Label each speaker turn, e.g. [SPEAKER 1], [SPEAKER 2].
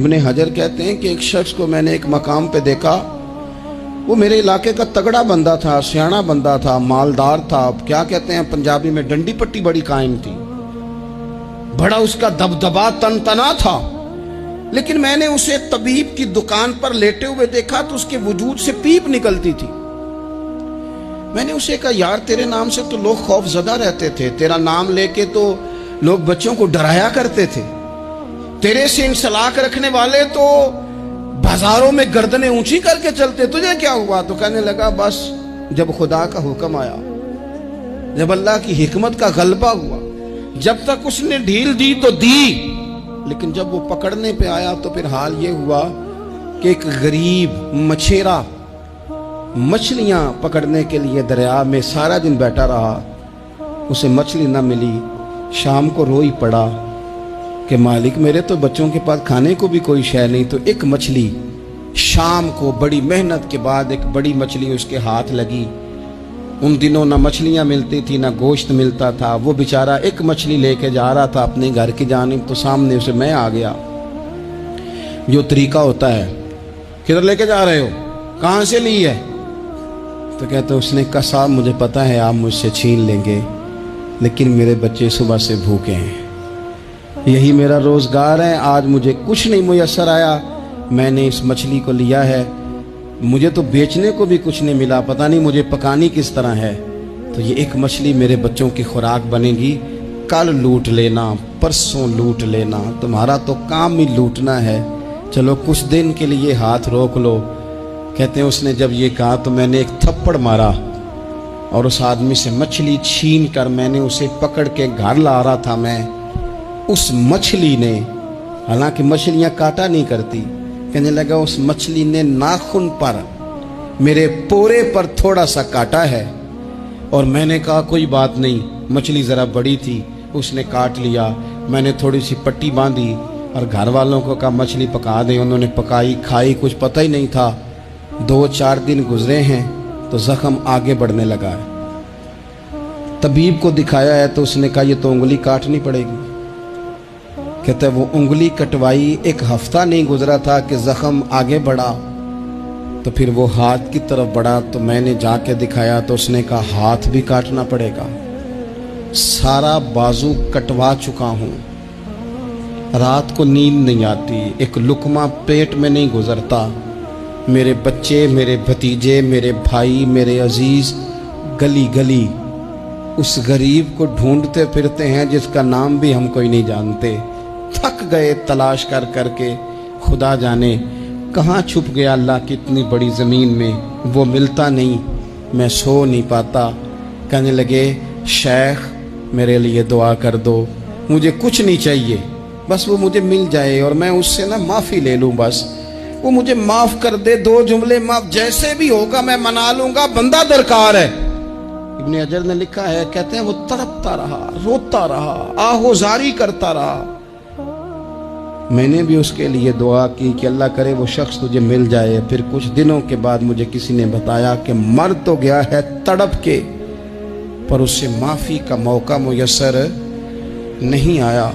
[SPEAKER 1] ابن حجر کہتے ہیں کہ ایک شخص کو میں نے ایک مقام پہ دیکھا، وہ میرے علاقے کا تگڑا بندہ تھا، سیاںا بندہ تھا، مالدار تھا، کیا کہتے ہیں پنجابی میں ڈنڈی پٹی بڑی قائم تھی، بڑا اس کا دبدبا تنتنا تھا، لیکن میں نے اسے طبیب کی دکان پر لیٹے ہوئے دیکھا تو اس کے وجود سے پیپ نکلتی تھی۔ میں نے اسے کہا یار تیرے نام سے تو لوگ خوف زدہ رہتے تھے، تیرا نام لے کے تو لوگ بچوں کو ڈرایا کرتے تھے، تیرے سے انسلاک رکھنے والے تو بازاروں میں گردنیں اونچی کر کے چلتے، تجھے کیا ہوا؟ تو کہنے لگا بس جب خدا کا حکم آیا، جب اللہ کی حکمت کا غلبہ ہوا، جب تک اس نے ڈھیل دی تو دی، لیکن جب وہ پکڑنے پہ آیا تو پھر حال یہ ہوا کہ ایک غریب مچھیرا مچھلیاں پکڑنے کے لیے دریا میں سارا دن بیٹھا رہا، اسے مچھلی نہ ملی، شام کو روئی پڑا کہ مالک میرے تو بچوں کے پاس کھانے کو بھی کوئی شے نہیں، تو ایک مچھلی شام کو بڑی محنت کے بعد ایک بڑی مچھلی اس کے ہاتھ لگی۔ ان دنوں نہ مچھلیاں ملتی تھی نہ گوشت ملتا تھا، وہ بیچارہ ایک مچھلی لے کے جا رہا تھا اپنے گھر کی جانب، تو سامنے اسے میں آ گیا، جو طریقہ ہوتا ہے، کدھر لے کے جا رہے ہو، کہاں سے لی ہے؟ تو کہتے اس نے کہا صاحب مجھے پتا ہے آپ مجھ سے چھین لیں گے، لیکن میرے بچے صبح سے بھوکے ہیں، یہی میرا روزگار ہے، آج مجھے کچھ نہیں میسر آیا، میں نے اس مچھلی کو لیا ہے، مجھے تو بیچنے کو بھی کچھ نہیں ملا، پتہ نہیں مجھے پکانی کس طرح ہے، تو یہ ایک مچھلی میرے بچوں کی خوراک بنے گی، کل لوٹ لینا، پرسوں لوٹ لینا، تمہارا تو کام ہی لوٹنا ہے، چلو کچھ دن کے لیے ہاتھ روک لو۔ کہتے ہیں اس نے جب یہ کہا تو میں نے ایک تھپڑ مارا اور اس آدمی سے مچھلی چھین کر میں نے اسے پکڑ کے گھر لا رہا تھا، میں اس مچھلی نے، حالانکہ مچھلیاں کاٹا نہیں کرتی، کہنے لگا اس مچھلی نے ناخن پر میرے پورے پر تھوڑا سا کاٹا ہے، اور میں نے کہا کوئی بات نہیں، مچھلی ذرا بڑی تھی، اس نے کاٹ لیا، میں نے تھوڑی سی پٹی باندھی اور گھر والوں کو کہا مچھلی پکا دیں، انہوں نے پکائی کھائی، کچھ پتہ ہی نہیں تھا، 2-4 دن گزرے ہیں تو زخم آگے بڑھنے لگا ہے، طبیب کو دکھایا ہے تو اس نے کہا یہ تو انگلی کاٹنی پڑے گی، کہتا ہے وہ انگلی کٹوائی، 1 ہفتہ نہیں گزرا تھا کہ زخم آگے بڑھا، تو پھر وہ ہاتھ کی طرف بڑھا تو میں نے جا کے دکھایا تو اس نے کہا ہاتھ بھی کاٹنا پڑے گا، سارا بازو کٹوا چکا ہوں، رات کو نیند نہیں آتی، ایک لقمہ پیٹ میں نہیں گزرتا، میرے بچے، میرے بھتیجے، میرے بھائی، میرے عزیز گلی گلی اس غریب کو ڈھونڈتے پھرتے ہیں جس کا نام بھی ہم کوئی نہیں جانتے، تھک گئے تلاش کر کر کے، خدا جانے کہاں چھپ گیا اللہ کی اتنی بڑی زمین میں، وہ ملتا نہیں، میں سو نہیں پاتا۔ کہنے لگے شیخ میرے لیے دعا کر دو، مجھے کچھ نہیں چاہیے، بس وہ مجھے مل جائے اور میں اس سے نا معافی لے لوں، بس وہ مجھے معاف کر دے، 2 جملے معاف، جیسے بھی ہوگا میں منا لوں گا، بندہ درکار ہے۔ ابن حجر نے لکھا ہے، کہتے ہیں وہ تڑپتا رہا، روتا رہا، آہوزاری کرتا رہا، میں نے بھی اس کے لیے دعا کی کہ اللہ کرے وہ شخص تجھے مل جائے۔ پھر کچھ دنوں کے بعد مجھے کسی نے بتایا کہ مر تو گیا ہے تڑپ کے، پر اس سے معافی کا موقع میسر نہیں آیا۔